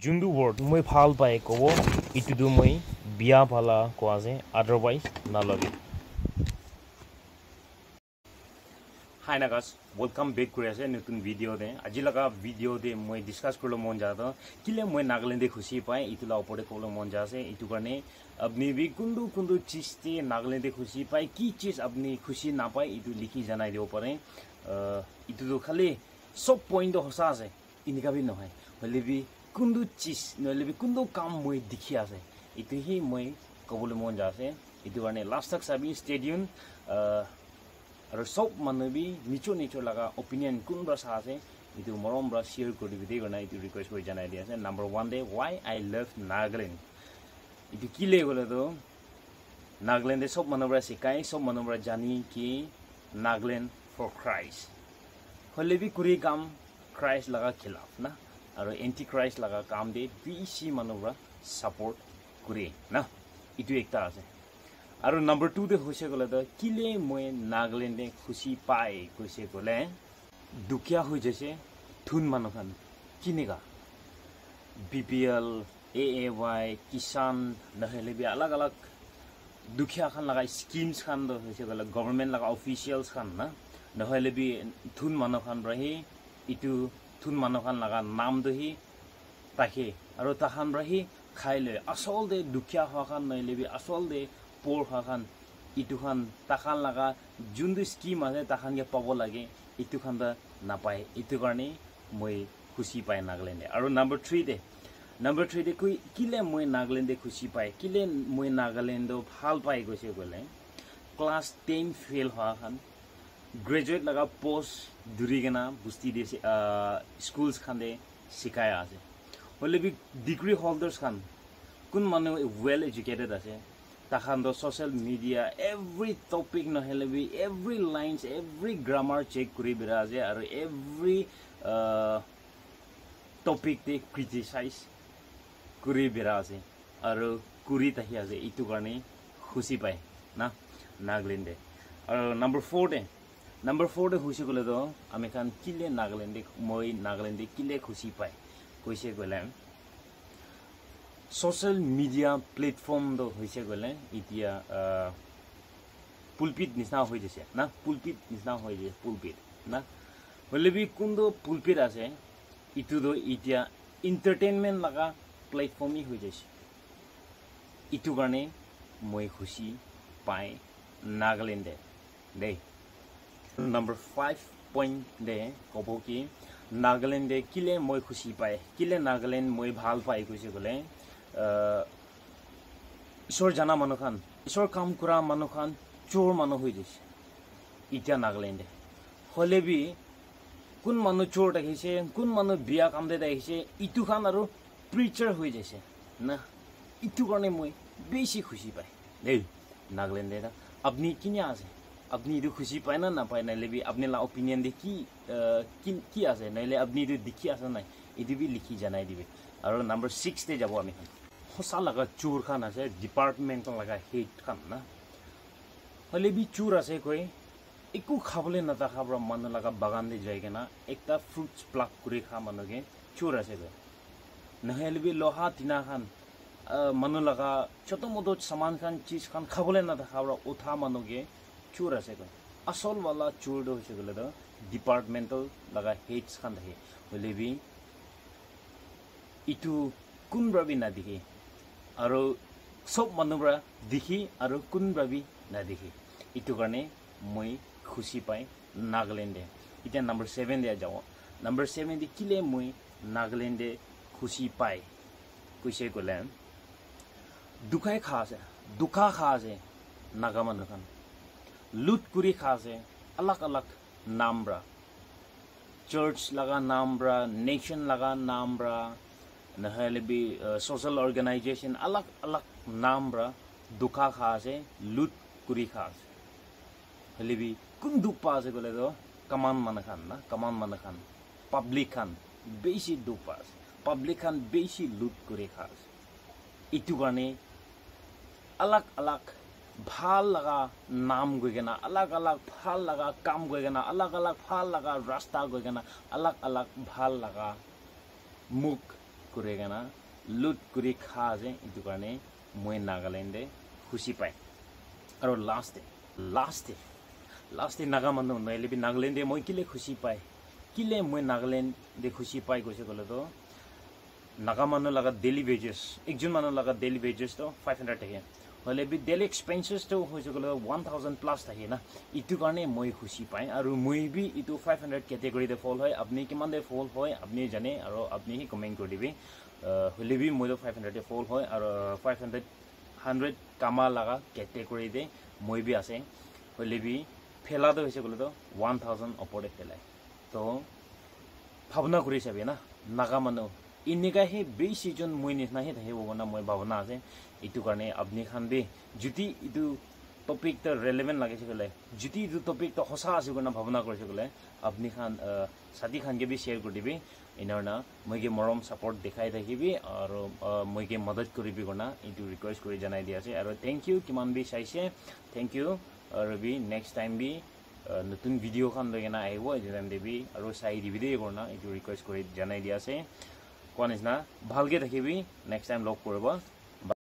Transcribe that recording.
Jundu word moi phal pai kobo itudu moi biya phala ko ase otherwise nalagi. Hi nagas, welcome back kuri ase notun video de. Aji laga video de moi discuss korlo mon jata kile moi Nagaland de khushi pai itu la opore kolo mon jase itu karne apni bhi kundu cheez te Nagaland de khushi pai ki cheez apni khushi na pai itu likhi janai debo pare itu to khali sob point do hosa ase inika bhi nohai hole bhi kundu cheez noile bhi kundu kam moi dikhi ase itu hi moi kobole mon jase itu karne last tak sabi stadium আৰু সব মানুবি নিচো লাগা opinion কোন ব্ৰাসা আছে ইটো মৰম bra share কৰি দিবি গনা ইটো ৰিকুৱেষ্ট কৰি জানাই দি আছে নাম্বাৰ 1 দে why I love Nagaland ইটো কি লে গলে তো Nagaland সব মানুবৰা শিকাই সব মানুবৰা জানি কি Nagaland for Christ হলে বি কুৰি কাম Christ লাগা খিলাফ না আৰু এন্টি Christ লাগা কাম দে বিসি মানুবৰা সাপোৰ্ট কৰি না ইটো একটা আছে আৰু নাম্বাৰ 2 দে হৈছে গলে তো কিলে মই Nagaland দে খুশি পাই কৈছে গলে দুখিয়া হৈ জেছে থুন মানুহখান কিনেগা BPL AAY কিষান নহলে বি अलग अलग দুখিয়া খান লাগা স্কিমস খান দ হৈছে গলে গভর্নমেন্ট লাগা অফিশিয়ালস খান না নহলে বি থুন মানুহখান ৰহি ইটো থুন মানুহখান লাগা নাম দহি তাকে আৰু তাহান ৰহি খাইলে আসল দে দুখিয়া হখান নহলে বি আসল দে পোর খান ইটু খান তাখান লাগা জুন্দু স্কিম আছে তাখান কে পাব লাগে ইটু খান দা না পায় ইটু কারণে মই খুশি পাই Nagaland আৰু নাম্বাৰ 3 দে কই কিলে মই Nagaland খুশি পাই কিলে মই Nagaland ভাল পাই গৈছে গলে ক্লাস 10 ফেল হওয়া খান গ্রাজুয়েট লাগা পোস্ট দুরিগনা বুস্তি দিছে স্কুলস খান দে শিকায় আছে হলে বি ডিগ্রি হোল্ডার্স খান কোন মানে ওয়েল এডুকেটেড আছে তাখান the social media every topic নহলে বি every lines every grammar check করি বেরা আছে আর এভরি টপিক তে ক্রিটিসাইজ করি বেরা আছে আর কুরি তাহি আছে ইটু কারণে খুশি পায় না Nagaland আর নাম্বার 4 দে খুশি গলে তো আমি খান কিলে Nagaland কিলে খুশি পায় কইছে গলে social media platform do hoise gole itia pulpit nisna hoy jese na pulpit nisna hoy je pulpit na bole bi kundo pulpit ase itu do itia entertainment laga platform hi hoy jese itu garne moi khushi pai Nagaland de number 5 point de kobo ki Nagaland kile moi khushi pai kile Nagaland moi bhal pai koise gole ঈশ্বর জানা মানুখান ঈশ্বর কাম করা মানুখান চোর মানুষ হয়ে যাচ্ছে ইতিয়া Nagaland হলে বি কোন মানুষ চোর দেখিছে কোন মানুষ বিয়া কাম দে দেখিছে ইটু খান আর প্রিচার হয়ে যাচ্ছে না ইটু কারণে মই বেশি খুশি পাই দেই Nagaland আপনি কিনে আছে আপনি ইদু খুশি পায় না পায় নাইলে বি আপনি লা অপিনিয়ন দে কি আছে নাইলে আপনি ইদু দেখি আছে নাই ইদু বি লিখি জানাই দিবে আর নাম্বার 6 তে যাব আমি হোসা লাগা চুর খান আছে ডিপার্টমেন্ট লাগা হেড খান না হলে বি চুর আছে কই একু খাবলে না তা খাবরা মানু লাগা বাগান দে যায় কেনা একটা ফ্রুটস প্লাক করে খা মানুকে চুর আছে কই নহলে বি লোহা তিনা খান মানু লাগা ছোট মোটো সামান খান চিজ খান খাবলে না তা খাবরা উঠা মানুকে চুর আছে কই আসল वाला চুর দ হইছে গলে দ ডিপার্টমেন্টাল লাগা হেডস খান থাকে হলে বি ইটু কোন ভাবি না দেখি আর সব মানুষরা দেখি আর কোন ভাবি না দেখি ইটু কারণে মই খুশি পাই Nagaland এটা নাম্বার 7 দে যাও নাম্বার 7 দে কিলে মই Nagaland খুশি পাই কইছে গলে দুখা খা আছে নাগা মানুখান লুট কুরি খা আছে अलग अलग नामब्रा चर्च लगा नामब्रा नेशन लगा नामब्रा নহলে বি সোশ্যাল অর্গানাইজেশন अलग अलग নামব্রা দুখা খা আছে লুট কুরি খা আছে হলে বি কোন দুখ পা আছে গলে তো কামান মানখান পাবলিক খান বেশি দুখ পা আছে পাবলিক খান বেশি লুট করে খা আছে ইটু কারণে अलग अलग ভাল লাগা নাম গইগেনা अलग अलग ভাল লাগা কাম গইগেনা अलग अलग ভাল লাগা রাস্তা গইগেনা अलग अलग ভাল লাগা মুখ করে কেনা লুট করে খা আছে ইটো কারণে মই নাগাল্যান্ডে খুশি পাই আর লাস্টে নাগা মানুহ নহলে নাগাল্যান্ডে মই কিলে খুশি পাই কিলে মই নাগাল্যান্ডে খুশি পাই কৈছে গলে তো নাগা মানুহ লাগা ডেইলি ওয়েজেস একজন মানুহ লাগা ডেইলি ওয়েজেস তো 500 থাকে হলে বি ডেইলি এক্সপেন্সেস তো হইছে গলে 1000 প্লাস থাকে না ইটো কারণে মই খুশি পাই আর মই বি ইটো 500 ক্যাটাগরিতে ফল হয় আপনি কিমান দে ফল হয় আপনি জানে আর আপনি হি কমেন্ট করে দিবি হলে বি মই তো 500 এ ফল হয় আর 100 কামা লাগা ক্যাটাগরি দে মই বি আছে হলে বি ফেলা তো হইছে গলে তো 1000 উপরে ফেলাই তো ভাবনা কৰি চাবি না নাগা মানুহ ইনিকা হে বেছি জন মই নিচিনা হে থাকিব না মই ভাবনা আছে ইটো কাৰণে আপনি খান বি যদি ইটো টপিক টা রেলেভেন্ট লাগিছে গলে যদি ইটো টপিক টা হসা আছে না ভাবনা কৰিছে গলে আপনি খান সাথী খান কে বি শেয়াৰ কৰি দিবি ইনাৰনা মইকে মৰম সাপোৰ্ট দেখাই থাকিবি আৰ মইকে মদত কৰিবি গনা ইটো ৰিকোয়েস্ট কৰি জনাই দি আছে আৰু থ্যাংক ইউ কিমান বি চাইছে থ্যাংক ইউ আৰু বি নেক্সট টাইম বি নতুন ভিডিও খান লৈ কেনে আহিব এজন দেবি আৰু চাই দিবি দেই কৰনা এইটো ৰিকুৱেষ্ট কৰি জনাই দিয়া আছে কোৱা নিচিনা ভালকে থাকিবি নেক্সট টাইম লগ কৰিব